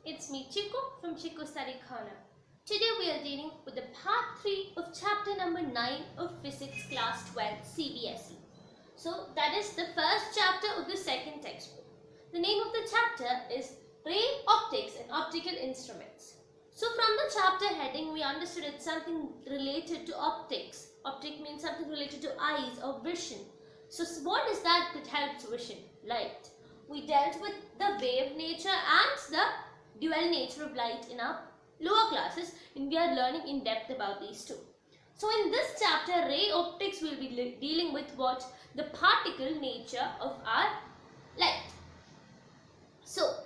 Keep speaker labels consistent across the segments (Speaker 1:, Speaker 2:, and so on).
Speaker 1: It's me Chiku from Chiku Study Corner. Today we are dealing with the part 3 of chapter number 9 of Physics Class 12 CBSE. So that is the first chapter of the second textbook. The name of the chapter is Ray Optics and Optical Instruments. So from the chapter heading we understood it's something related to optics. Optic means something related to eyes or vision. So what is that helps vision? Light. We dealt with the wave nature and the dual nature of light in our lower classes, and we are learning in depth about these two. So in this chapter, ray optics will be dealing with what? The particle nature of our light. So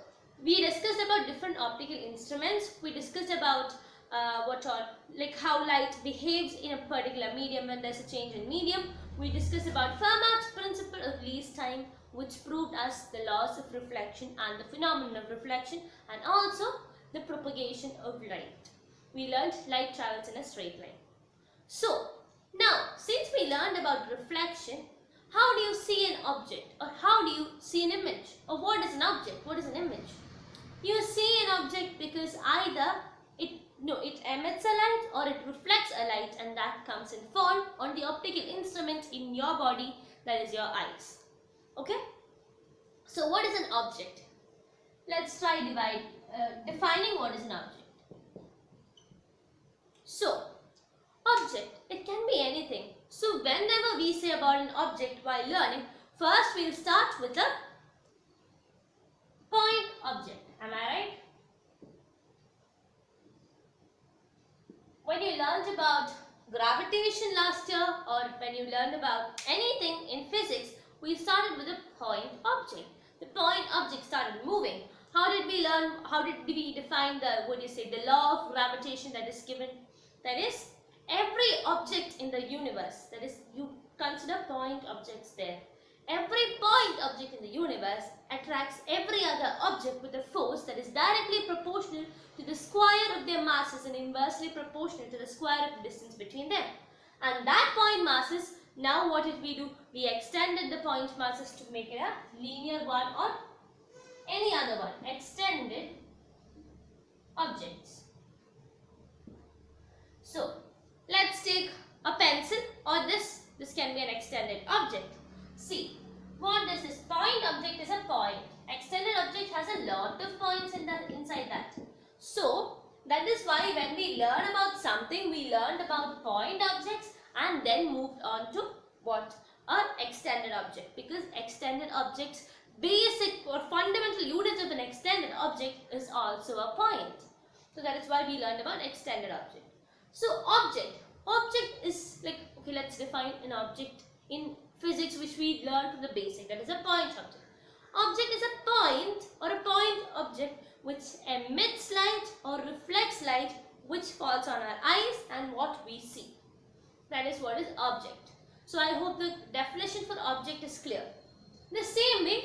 Speaker 1: we discussed about different optical instruments. We discussed about how light behaves in a particular medium when there's a change in medium. We discussed about Fermat's principle of least time, which proved us the laws of reflection and the phenomenon of reflection, and also the propagation of light. We learned light travels in a straight line. So now, since we learned about reflection, how do you see an object, or how do you see an image, or what is an object, what is an image? You see an object because either it emits a light or it reflects a light, and that comes in form on the optical instrument in your body, that is your eyes. Okay? So what is an object? Let's try defining what is an object. So, object, it can be anything. So whenever we say about an object while learning, first we'll start with the point object. Am I right? When you learned about gravitation last year, or when you learned about anything in physics, we started with a point object. The point object started moving. How did we learn? How did we define the law of gravitation that is given? That is, every object in the universe, that is, you consider point objects there. Every point object in the universe attracts every other object with a force that is directly proportional to the square of their masses and inversely proportional to the square of the distance between them. And that point masses, now what did we do? We extended the point masses to make it a linear one or any other one. Extended objects. So, let's take a pencil, or this can be an extended object. See, what is this? Point object is a point. Extended object has a lot of points inside that. So, that is why when we learn about something, we learned about point objects and then moved on to what? An extended object. Because extended objects, basic or fundamental unit of an extended object is also a point. So, that is why we learned about extended object. So, object. Object is like, okay, let's define an object in physics which we learned from the basic, that is a point object. Object is a point or a point object which emits light or reflects light which falls on our eyes and what we see. That is what is object. So I hope the definition for object is clear. The same way,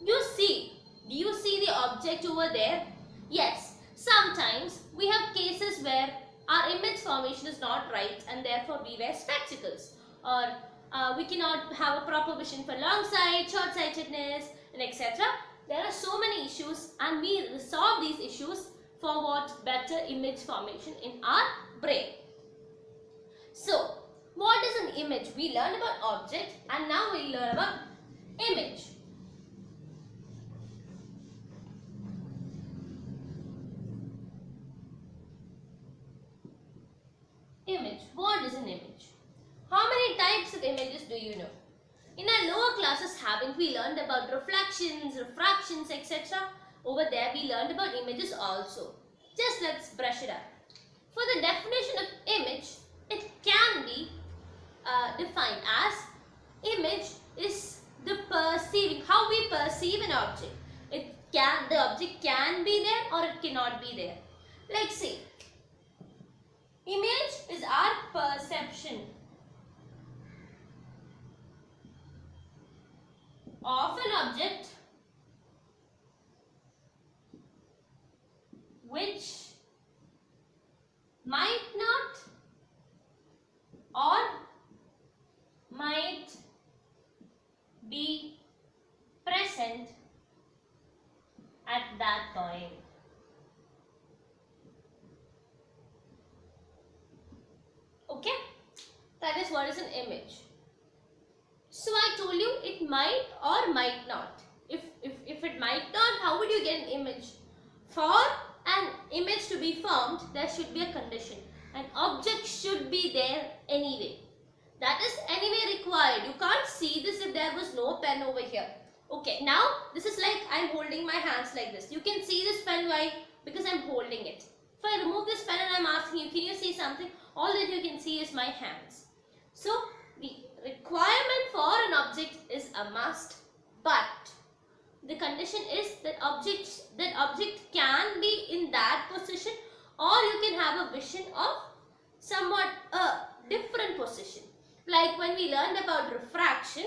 Speaker 1: you see, do you see the object over there? Yes, sometimes we have cases where our image formation is not right and therefore we wear spectacles, or we cannot have a proper vision for long sight, short sightedness, and etc. There are so many issues, and we resolve these issues for what? Better image formation in our brain. So, what is an image? We learned about object, and now we learn about image. Image. What is an image? How many types of images do you know? In our lower classes, haven't we learned about reflections, refractions, etc.? Over there, we learned about images also. Just let's brush it up. For the definition of image, it can be defined as image is the perceiving, how we perceive an object. The object can be there or it cannot be there. Like say, image is our perception of an object which might not or might be present at that point. image. So I told you it might or might not. If it might not, how would you get an image? For an image to be formed, there should be a condition. An object should be there anyway. That is anyway required. You can't see this if there was no pen over here. Okay, now this is like I'm holding my hands like this. You can see this pen, why? Because I'm holding it. If I remove this pen and I'm asking you, can you see something? All that you can see is my hands. So the requirement for an object is a must, but the condition is that object can be in that position, or you can have a vision of somewhat a different position. Like when we learned about refraction,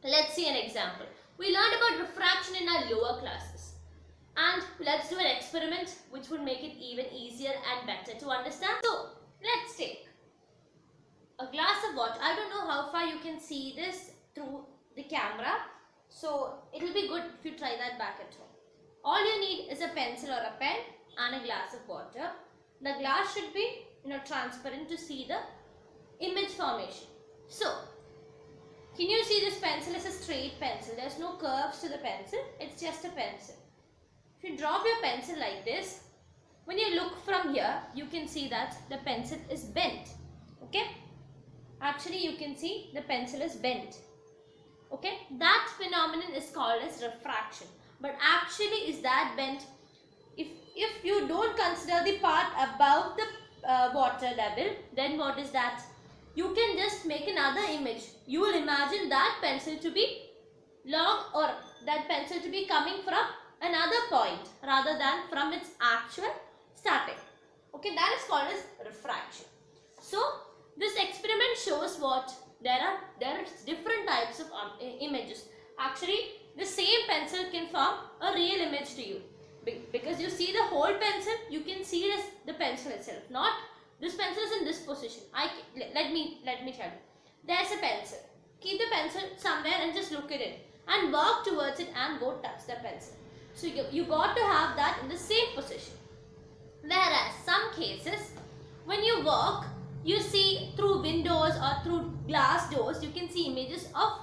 Speaker 1: let's see an example. We learned about refraction in our lower classes. And let's do an experiment which would make it even easier and better to understand. So, let's take a glass of water. I don't know how far you can see this through the camera. So, it will be good if you try that back at home. All you need is a pencil or a pen and a glass of water. The glass should be transparent to see the image formation. So, can you see this pencil is a straight pencil? There's no curves to the pencil. It's just a pencil. If you drop your pencil like this, when you look from here, you can see that the pencil is bent. Okay? Actually, you can see the pencil is bent. Okay? That phenomenon is called as refraction. But actually, is that bent? If you don't consider the part above the water level, then what is that? You can just make another image. You will imagine that pencil to be long, or that pencil to be coming from another point rather than from its actual starting. Okay, that is called as refraction. So this experiment shows what there are different types of images. Actually, the same pencil can form a real image to you, because you see the whole pencil, you can see the pencil itself, not this pencil is in this position. Let me tell you. There's a pencil. Keep the pencil somewhere and just look at it and walk towards it and go touch the pencil. So you got to have that in the same position. Whereas some cases, when you walk, you see through windows or through glass doors, you can see images of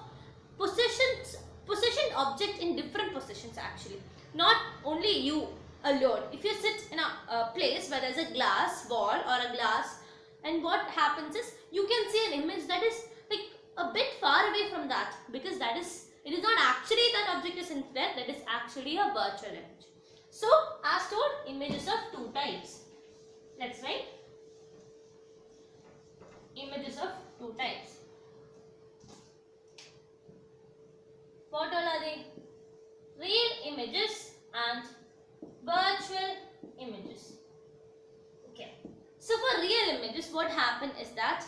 Speaker 1: positioned object in different positions actually. Not only you alone. If you sit in a place where there's a glass wall or a glass, and what happens is you can see an image that is like a bit far away from that, because it is not actually that object is in there, that is actually a virtual image. So as told, images of two types. Let's write images of two types. What all are they? Real images and virtual images. Okay. So for real images, what happens is that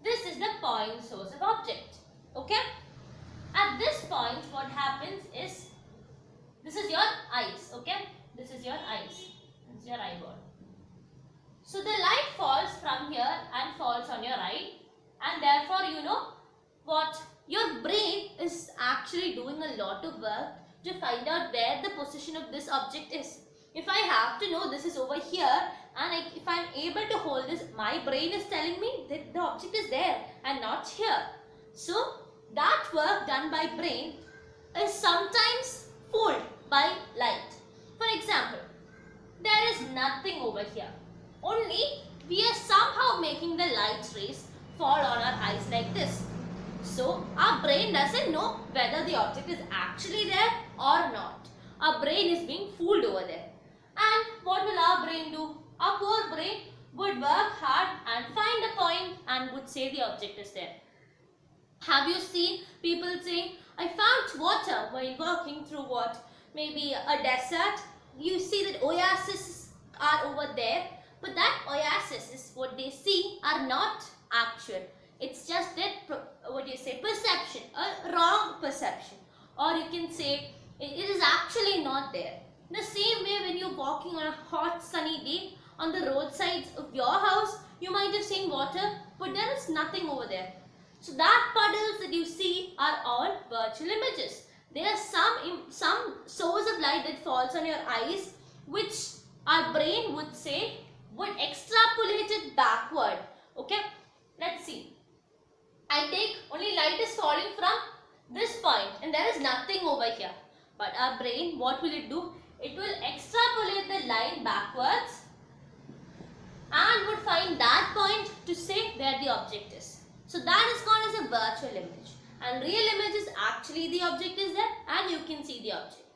Speaker 1: this is the point source of object. Okay. At this point, what happens is, this is your eyes. Okay. This is your eyes. This is your eyeball. So the light falls from here and falls on your eye, and therefore you know what, your brain is actually doing a lot of work to find out where the position of this object is. If I have to know this is over here, and if I am able to hold this, my brain is telling me that the object is there and not here. So that work done by brain is sometimes fooled by light. For example, there is nothing over here. Only we are somehow making the light rays fall on our eyes like this. So our brain doesn't know whether the object is actually there or not. Our brain is being fooled over there. And what will our brain do? Our poor brain would work hard and find a point and would say the object is there. Have you seen people saying, I found water while walking through what? Maybe a desert. You see that oases are over there, but that oasis, what they see are not actual. It's just that, perception, a wrong perception. Or you can say, it is actually not there. The same way when you're walking on a hot sunny day on the roadsides of your house, you might have seen water, but there is nothing over there. So that puddles that you see are all virtual images. There are some source of light that falls on your eyes, which our brain would say would extrapolate it backward. Okay, let's see. I take only light is falling from this point and there is nothing over here. But our brain, what will it do? It will extrapolate the line backwards and would find that point to say where the object is. So that is called as a virtual image. And real image is actually the object is there and you can see the object.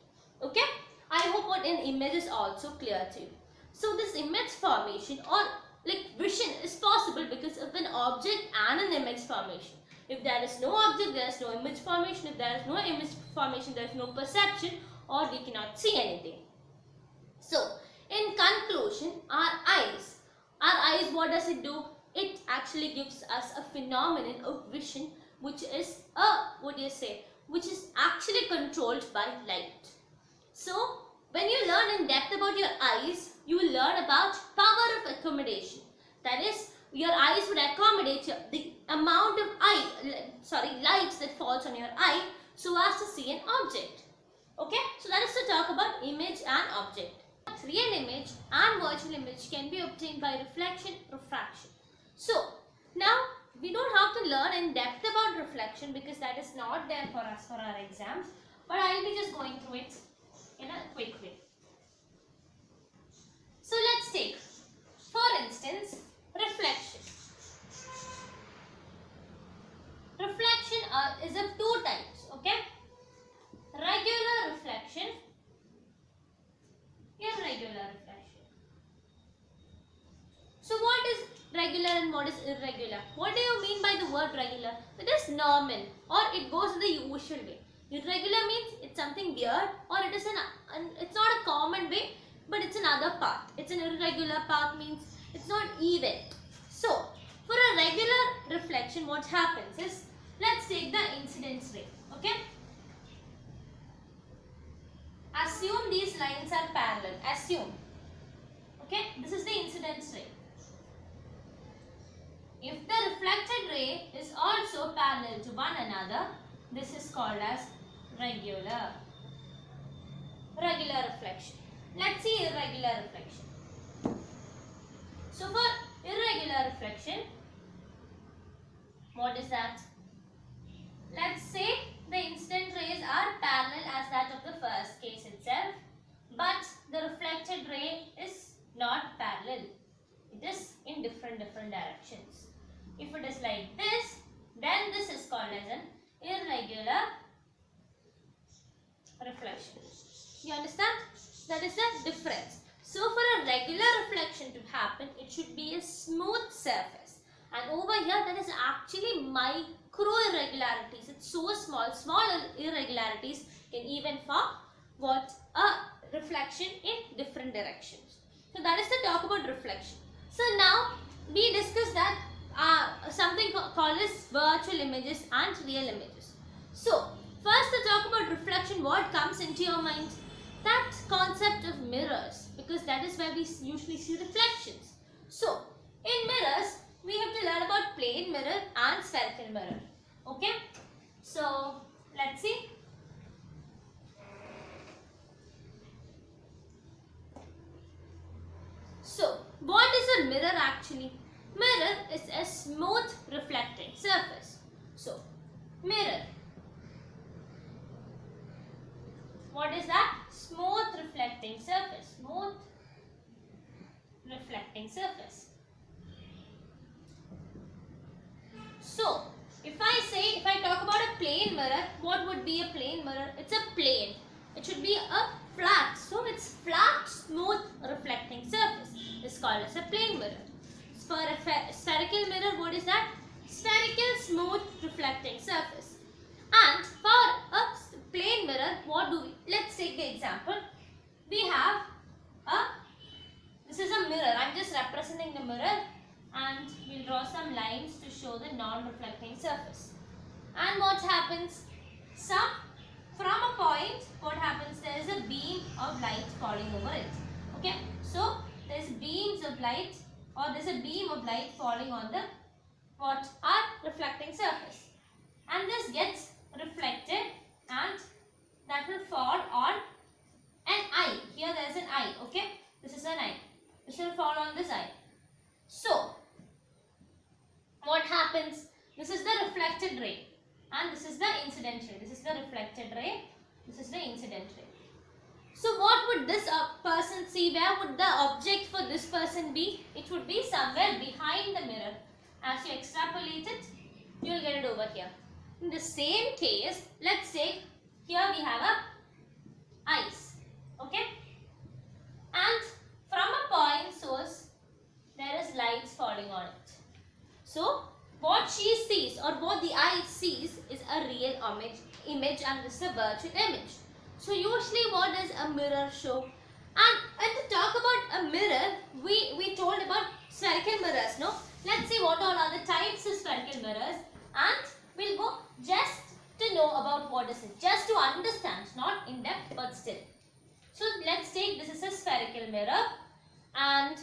Speaker 1: Okay? I hope what an image is also clear to you. So this image formation or like vision is possible because of an object and an image formation. If there is no object, there is no image formation. If there is no image formation, there is no perception or we cannot see anything. So, in conclusion, our eyes, what does it do? It actually gives us a phenomenon of vision which is which is actually controlled by light. So, when you learn in depth about your eyes, you will learn about power of accommodation. That is, your eyes would accommodate the amount of lights that falls on your eye so as to see an object. Okay, so that is to talk about image and object. Real image and virtual image can be obtained by reflection, refraction. So, now we don't have to learn in depth about reflection because that is not there for us for our exams. But I will be just going through it in a quick way. So, let's take, for instance, reflection. Reflection is of two types, okay? Regular reflection, irregular reflection. So what is regular and what is irregular? What do you mean by the word regular? It is normal or it goes in the usual way. Irregular means it's something weird or it is it's not a common way but it's another path. It's an irregular path means it's not even. So for a regular reflection what happens is, let's take the incidence ray, okay? Assume these lines are parallel. Assume. Okay, this is the incidence ray. If the reflected ray is also parallel to one another, this is called as regular reflection. Let's see irregular reflection. So for irregular reflection, what is that? Let's say the incident rays are parallel as that of the first case itself, but the reflected ray is not parallel. It is in different directions. If it is like this, then this is called as an irregular reflection. You understand? That is the difference. So for a regular reflection to happen, it should be a smooth surface. And over here, that is actually micro irregularities. It's so small irregularities can even form what a reflection in different directions. So that is the talk about reflection. So now we discussed that something called as virtual images and real images. So first to talk about reflection, what comes into your mind? That concept of mirrors, because that is where we usually see reflections. So in mirrors, we have to learn about plane mirror and spherical mirror. Okay, so let's see. So what is a mirror actually? Mirror is a smooth reflecting surface. So mirror, what is that? Smooth reflecting surface. Smooth reflecting surface. So, if I talk about a plane mirror, what would be a plane mirror? It's a plane. It should be a flat. So, it's flat, smooth, reflecting surface. It's called as a plane mirror. For a spherical mirror, what is that? Spherical, smooth, reflecting surface. And for a plane mirror, what do we? Let's take the example. We have this is a mirror. I'm just representing the mirror. And we'll draw some lines to show the non-reflecting surface. And what happens? From a point, what happens? There is a beam of light falling over it. Okay, so there's beams of light, or there's a beam of light falling on the our reflecting surface, and this gets reflected, and that will fall on an eye. Here there is an eye. Okay, this is an eye. This will fall on this eye. So what happens? This is the reflected is the incident ray, this is the reflected ray, this is the incident ray. So what would this person see? Where would the object for this person be? It would be somewhere behind the mirror. As you extrapolate it, you will get it over here. In the same case, let's take, here we have a ice, okay? And from a point source, there is lights falling on it. So what she sees or what the eye sees is a real image and this is a virtual image. So usually what does a mirror show? And to talk about a mirror, we told about spherical mirrors, no? Let's see what all are the types of spherical mirrors, and we'll go just to know about what is it, just to understand, not in depth but still. So let's take, this is a spherical mirror, and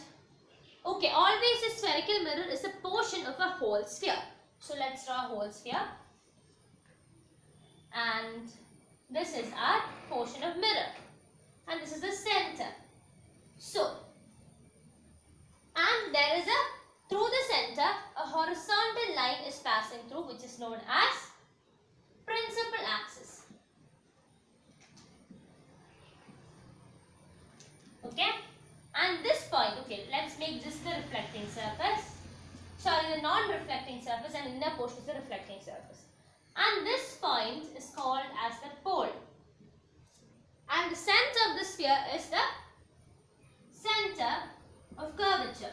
Speaker 1: okay, always a spherical mirror is a portion of a whole sphere. So let's draw a whole sphere, and this is our portion of mirror, and this is the center. So, and there is through the center, a horizontal line is passing through, which is known as principal axis. Okay, and this point, okay, let's make this the reflecting surface. Sorry, the non-reflecting surface, and inner portion is the reflecting surface. And this point is called as the pole. And the center of the sphere is the center of curvature.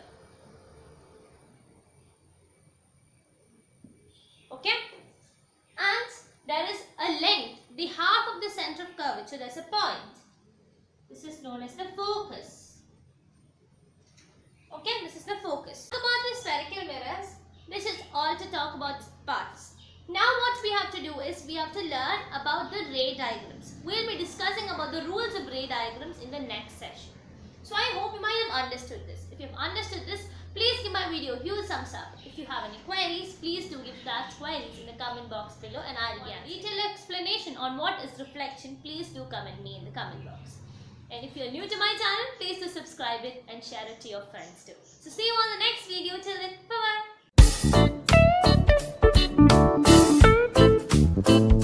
Speaker 1: Okay? And there is a length, the half of the center of curvature, there is a point. This is known as the focus. Okay, this is the focus. About the spherical mirrors, this is all to talk about parts. Now what we have to do is we have to learn about the ray diagrams. We will be discussing about the rules of ray diagrams in the next session. So I hope you might have understood this. If you have understood this, please give my video a huge thumbs up. If you have any queries, please do give that queries in the comment box below, and I will give a detailed explanation on what is reflection. Please do comment me in the comment box. And if you are new to my channel, please do subscribe it and share it to your friends too. So see you on the next video. Till then, bye bye.